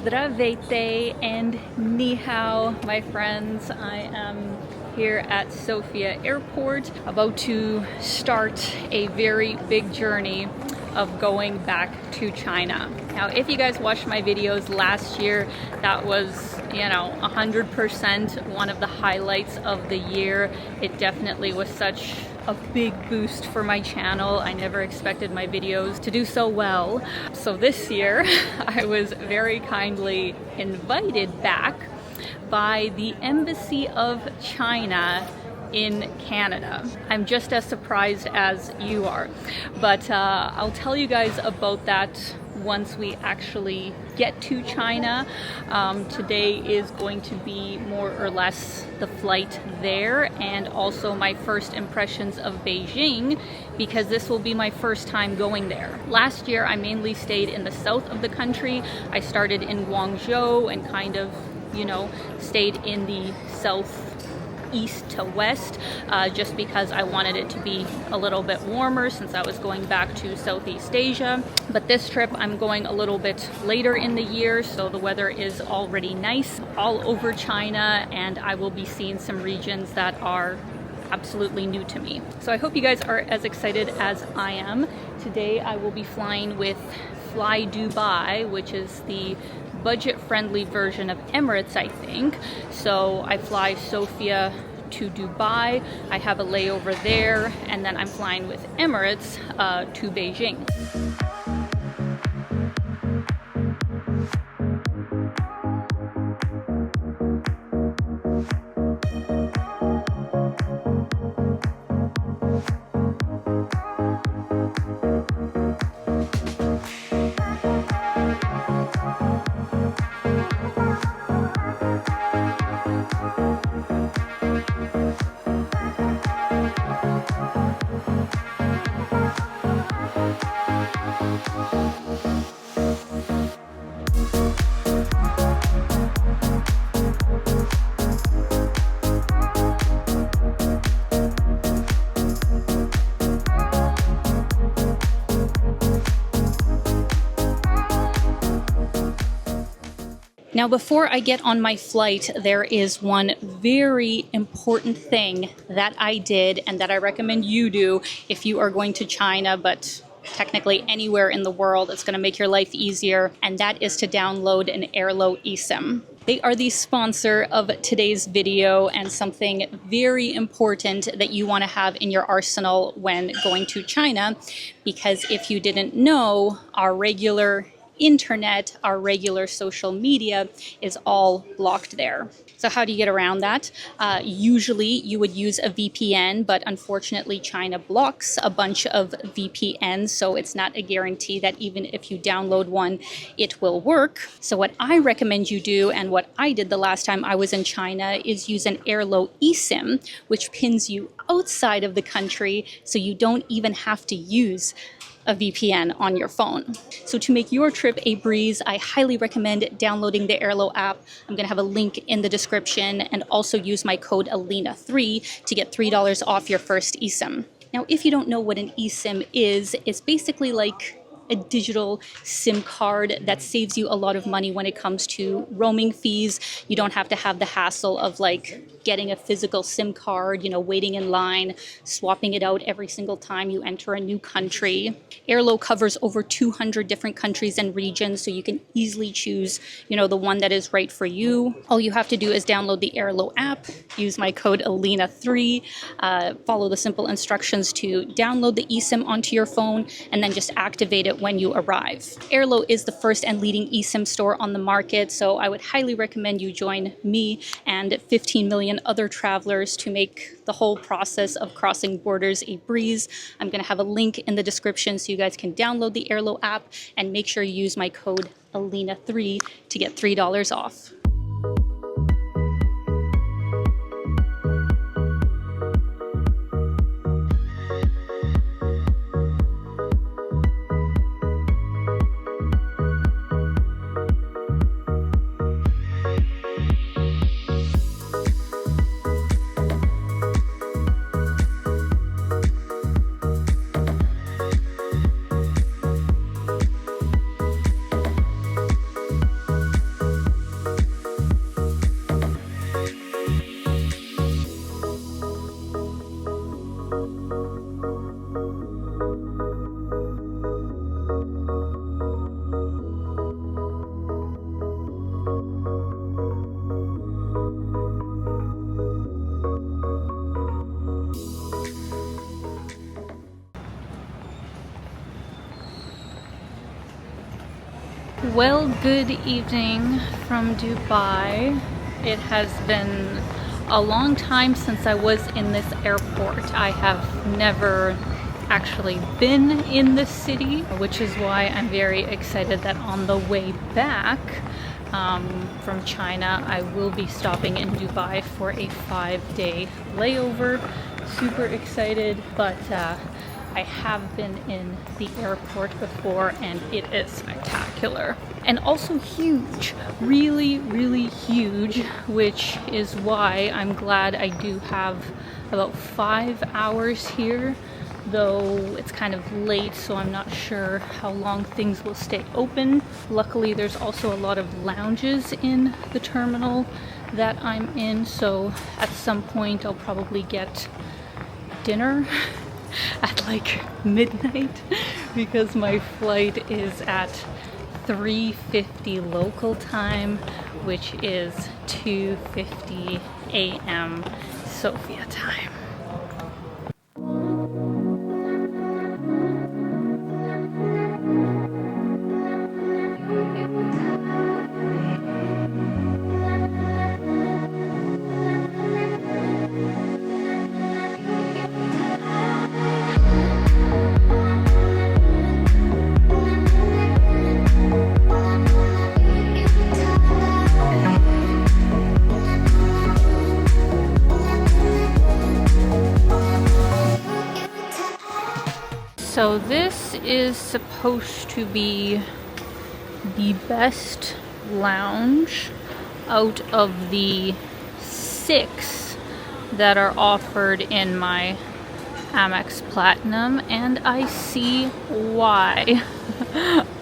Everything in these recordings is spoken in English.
Здравейте and ni hao, my friends. I am here at Sofia Airport, about to start a very big journey of going back to China. Now, if you guys watched my videos last year, that was, 100% one of the highlights of the year. It definitely was such a big boost for my channel. I never expected my videos to do so well. So this year, I was very kindly invited back by the Embassy of China in Canada. I'm just as surprised as you are, but I'll tell you guys about that once we actually get to China. Today is going to be more or less the flight there and also my first impressions of Beijing, because this will be my first time going there. Last year I mainly stayed in the south of the country. I started in Guangzhou and kind of stayed in the south east to west, just because I wanted it to be a little bit warmer since I was going back to Southeast Asia. But this trip I'm going a little bit later in the year, so the weather is already nice all over China, and I will be seeing some regions that are absolutely new to me. So I hope you guys are as excited as I am. Today I will be flying with Fly Dubai, which is the budget-friendly version of Emirates, I think. So I fly Sofia to Dubai, I have a layover there, and then I'm flying with Emirates to Beijing. Now, before I get on my flight, there is one very important thing that I did and that I recommend you do if you are going to China, but technically anywhere in the world. It's going to make your life easier, and that is to download an Airlo eSIM. They are the sponsor of today's video, and something very important that you want to have in your arsenal when going to China, because if you didn't know, our regular internet, our regular social media is all blocked there. So how do you get around that? Usually you would use a VPN, but unfortunately China blocks a bunch of VPNs, so it's not a guarantee that even if you download one, it will work. So what I recommend you do, and what I did the last time I was in China, is use an Airlo eSIM, which pins you outside of the country, so you don't even have to use a VPN on your phone. So to make your trip a breeze, I highly recommend downloading the Airlo app. I'm going to have a link in the description, and also use my code Alina3 to get $3 off your first eSIM. Now, if you don't know what an eSIM is, it's basically like a digital SIM card that saves you a lot of money when it comes to roaming fees. You don't have to have the hassle of getting a physical SIM card, waiting in line, swapping it out every single time you enter a new country. Airlo covers over 200 different countries and regions, so you can easily choose, the one that is right for you. All you have to do is download the Airlo app, use my code Alina3, follow the simple instructions to download the eSIM onto your phone, and then just activate it when you arrive. Airlo is the first and leading eSIM store on the market, so I would highly recommend you join me and 15 million other travelers to make the whole process of crossing borders a breeze. I'm going to have a link in the description so you guys can download the Airlo app, and make sure you use my code Alina3 to get $3 off. Well, good evening from Dubai. It has been a long time since I was in this airport. I have never actually been in this city, which is why I'm very excited that on the way back from China, I will be stopping in Dubai for a 5-day layover. Super excited, but I have been in the airport before and it is spectacular. And also huge, really huge, which is why I'm glad I do have about 5 hours here, though it's kind of late, so I'm not sure how long things will stay open. Luckily, there's also a lot of lounges in the terminal that I'm in, so at some point I'll probably get dinner at like midnight because my flight is at 3:50 local time, which is 2:50 a.m. Sofia time. So this is supposed to be the best lounge out of the 6 that are offered in my Amex Platinum, and I see why.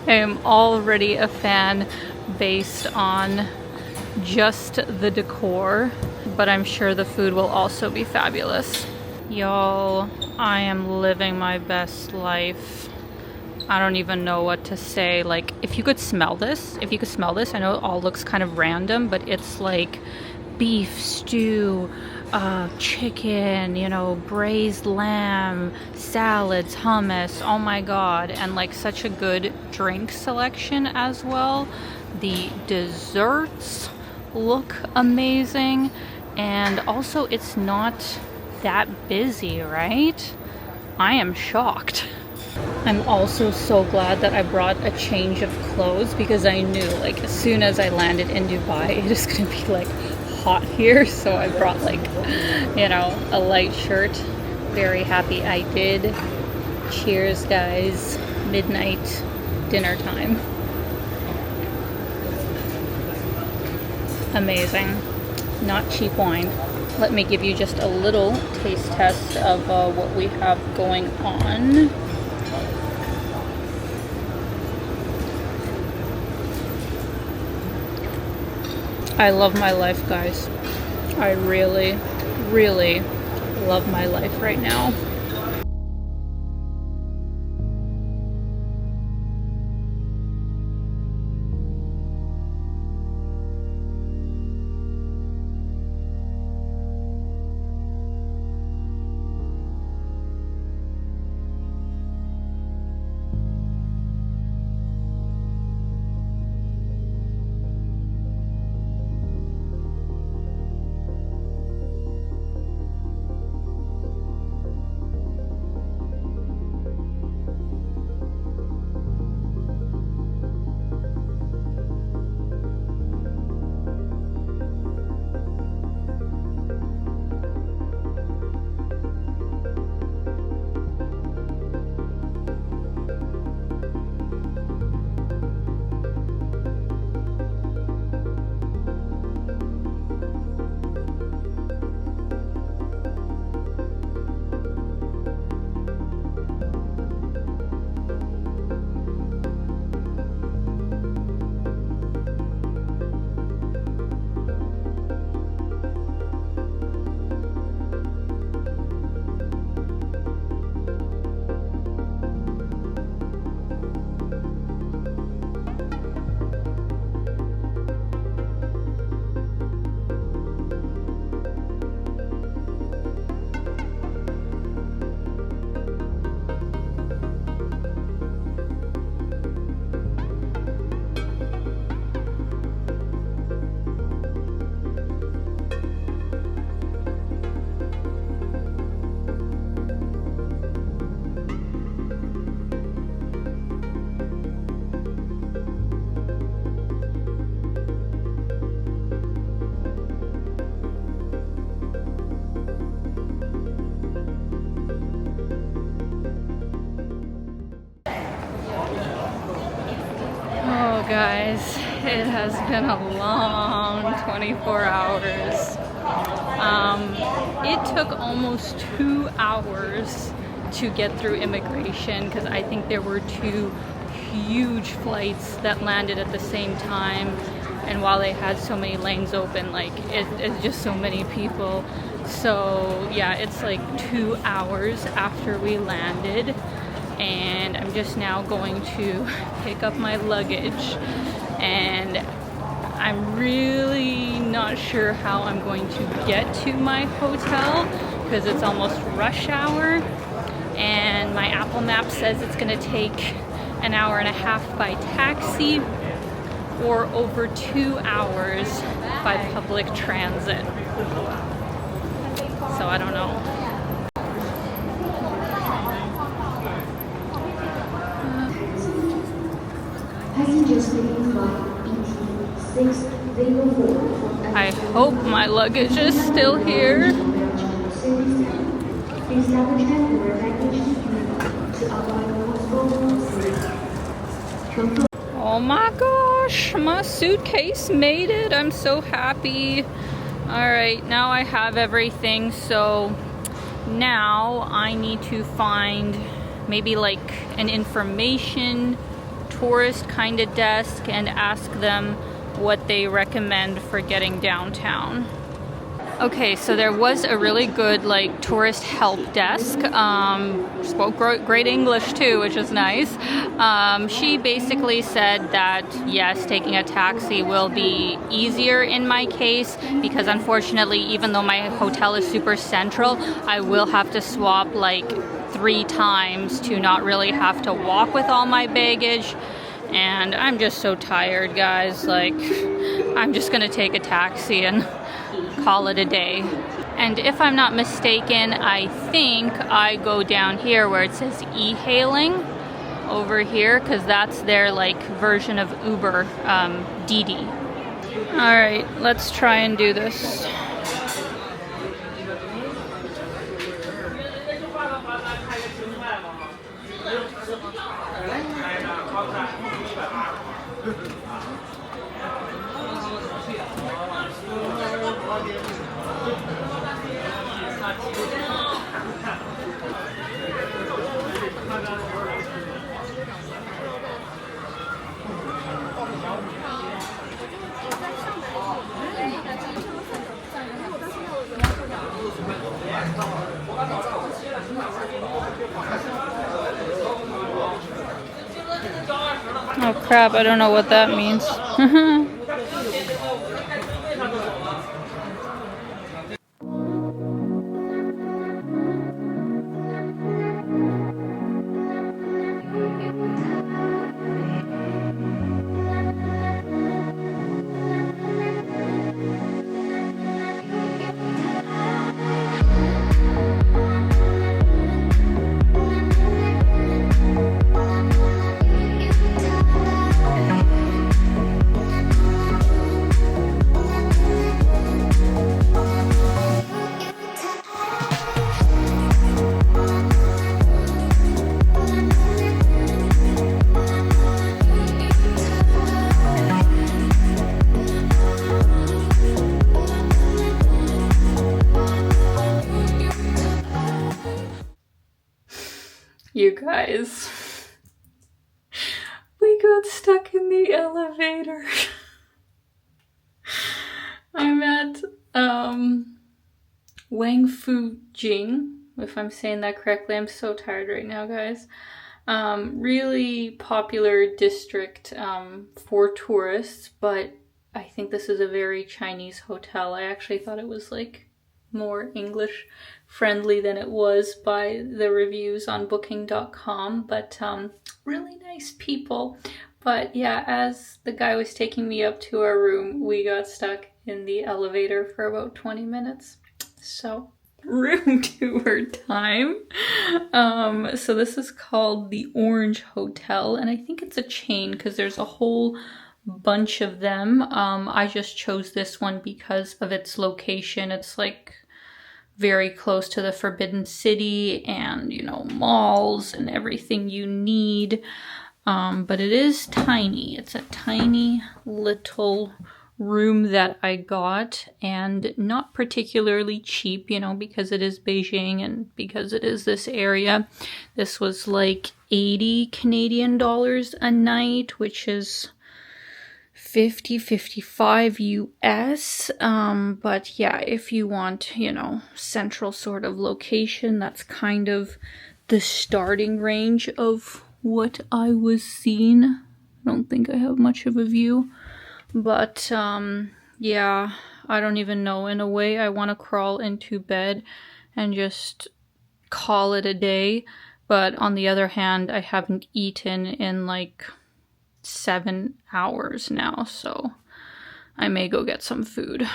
I am already a fan based on just the decor, but I'm sure the food will also be fabulous. Y'all, I am living my best life. I don't even know what to say. Like, if you could smell this, I know it all looks kind of random, but it's like beef stew, chicken, you know, braised lamb, salads, hummus, oh my god, and like such a good drink selection as well. The desserts look amazing, and also it's not that busy, right? I am shocked. I'm also so glad that I brought a change of clothes because I knew like as soon as I landed in Dubai it is gonna be like hot here, so I brought like, you know, a light shirt. Very happy I did. Cheers guys, midnight dinner time. Amazing. Not cheap wine. Let me give you just a little taste test of what we have going on. I love my life, guys. I really love my life right now. guys, it has been a long 24 hours. It took almost 2 hours to get through immigration because I think there were 2 huge flights that landed at the same time, and while they had so many lanes open, like it's just so many people. So yeah, it's like 2 hours after we landed, and I'm just now going to pick up my luggage, and I'm really not sure how I'm going to get to my hotel because it's almost rush hour, and my Apple Map says it's going to take an hour and a half by taxi or over 2 hours by public transit. So I don't know. I hope my luggage is still here. Oh my gosh, my suitcase made it. I'm so happy. All right, now I have everything. So now I need to find maybe like an information tourist kind of desk and ask them what they recommend for getting downtown. Okay, so there was a really good like tourist help desk. Spoke great English too, which is nice. She basically said that yes, taking a taxi will be easier in my case because unfortunately, even though my hotel is super central, I will have to swap like 3 times to not really have to walk with all my baggage. And I'm just so tired, guys. Like, I'm just gonna take a taxi and call it a day. And if I'm not mistaken, I think I go down here where it says e-hailing over here, because that's their like version of Uber, Didi. All right, let's try and do this. Oh crap, I don't know what that means. You guys, we got stuck in the elevator. I'm at Jing, if I'm saying that correctly. I'm so tired right now, guys. Really popular district for tourists, but I think this is a very Chinese hotel. I actually thought it was like more English friendly than it was by the reviews on booking.com, but really nice people. But yeah, as the guy was taking me up to our room, we got stuck in the elevator for about 20 minutes. So room tour time. So this is called the Orange Hotel, and I think it's a chain because there's a whole bunch of them. I just chose this one because of its location. It's like very close to the Forbidden City and, you know, malls and everything you need. but it is tiny. It's a tiny little room that I got, and not particularly cheap, you know, because it is Beijing and because it is this area. This was like 80 Canadian dollars a night, which is 55 US. But yeah, if you want, you know, central sort of location, that's kind of the starting range of what I was seeing. I don't think I have much of a view. But, yeah, I don't even know. In a way, I want to crawl into bed and just call it a day. But on the other hand, I haven't eaten in like 7 hours now, so I may go get some food.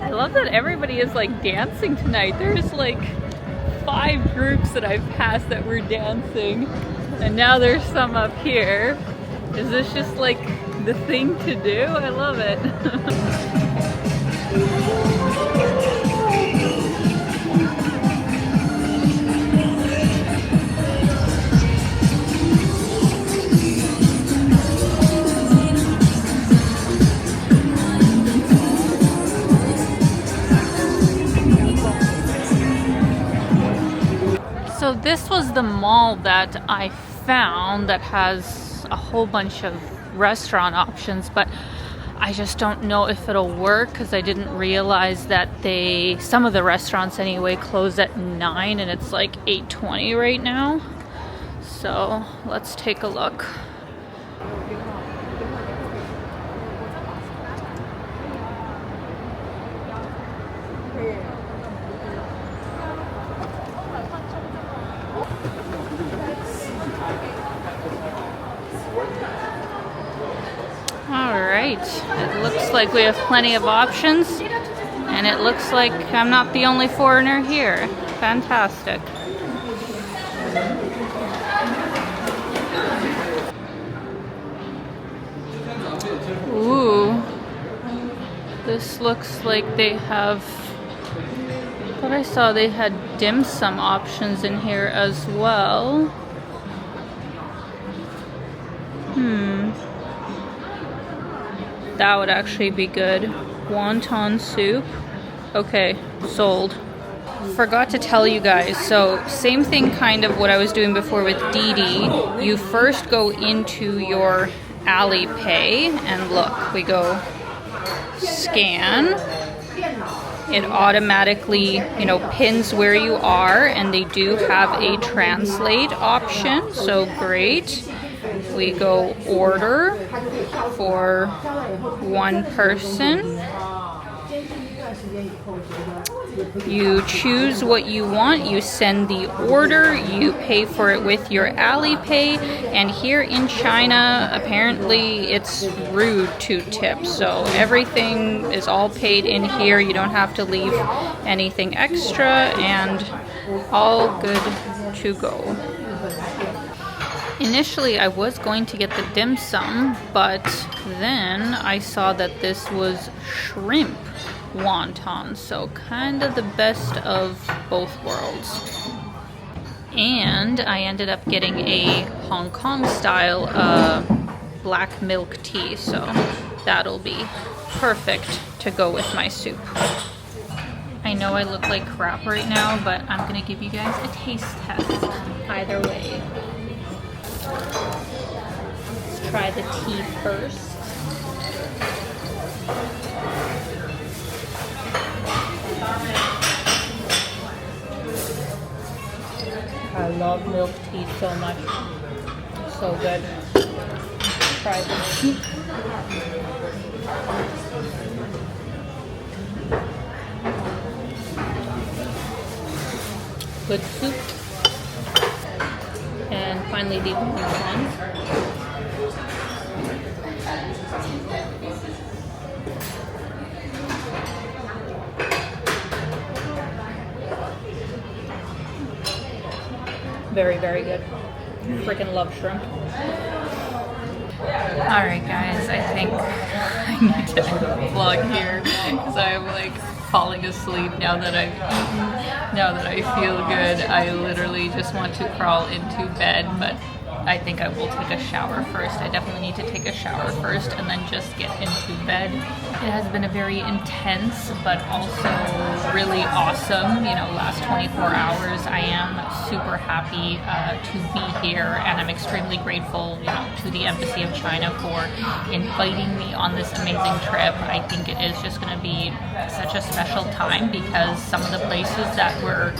I love that everybody is like dancing tonight. There's like 5 groups that I've passed that were dancing, and now there's some up here. Is this just like the thing to do? I love it. So this was the mall that I found that has a whole bunch of restaurant options, but I just don't know if it'll work because I didn't realize that some of the restaurants anyway close at 9 and it's like 8:20 right now. So let's take a look. Alright, it looks like we have plenty of options, and it looks like I'm not the only foreigner here. Fantastic. Ooh, this looks like they have, I thought I saw they had dim sum options in here as well. That would actually be good. Wonton soup. Okay, sold. Forgot to tell you guys, so same thing kind of what I was doing before with Didi. You first go into your Alipay and look, we go scan. It automatically, you know, pins where you are, and they do have a translate option, so great. We go order for 1 person. You choose what you want, you send the order, you pay for it with your Alipay, and here in China, apparently it's rude to tip, so everything is all paid in here, you don't have to leave anything extra, and all good to go. Initially, I was going to get the dim sum, but then I saw that this was shrimp wonton, so kind of the best of both worlds. And I ended up getting a Hong Kong style black milk tea, so that'll be perfect to go with my soup. I know I look like crap right now, but I'm gonna give you guys a taste test either way. Let's try the tea first. I love milk tea so much. It's so good. Try the soup. Good soup. And finally the orange ones. Very, very good. Freaking love shrimp. Alright guys, I think I need to end the vlog here because I'm like falling asleep now that I've eaten, now that I feel good. I literally just want to crawl into bed, but I think I will take a shower first. I definitely need to take a shower first and then just get into bed. It has been a very intense but also really awesome, last 24 hours. I am super happy to be here, and I'm extremely grateful, to the Embassy of China for inviting me on this amazing trip. I think it is just going to be such a special time because some of the places that we're,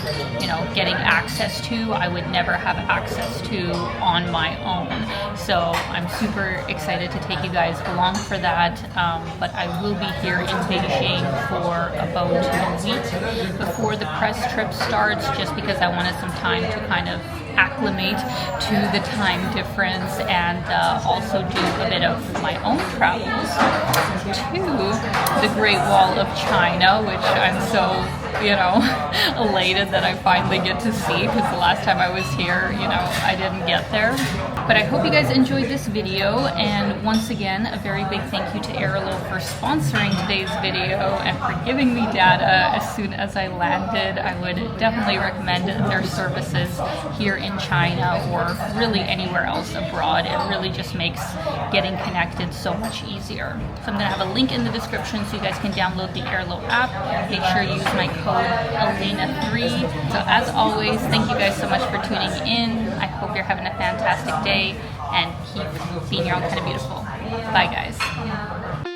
getting access to, I would never have access to on my own. So I'm super excited to take you guys along for that. But I will be here in Beijing for about a week before the press trip starts, just because I wanted some time to kind of acclimate to the time difference and also do a bit of my own travels to the Great Wall of China, which I'm so elated that I finally get to see, because the last time I was here, I didn't get there. But I hope you guys enjoyed this video, and once again, a very big thank you to Airlo for sponsoring today's video and for giving me data as soon as I landed. I would definitely recommend their services here in China or really anywhere else abroad. It really just makes getting connected so much easier. So I'm going to have a link in the description so you guys can download the Airlo app. Make sure you use my code Alina3. So as always, thank you guys so much for tuning in. I hope you're having a fantastic day and keep being your own kind of beautiful. Bye guys.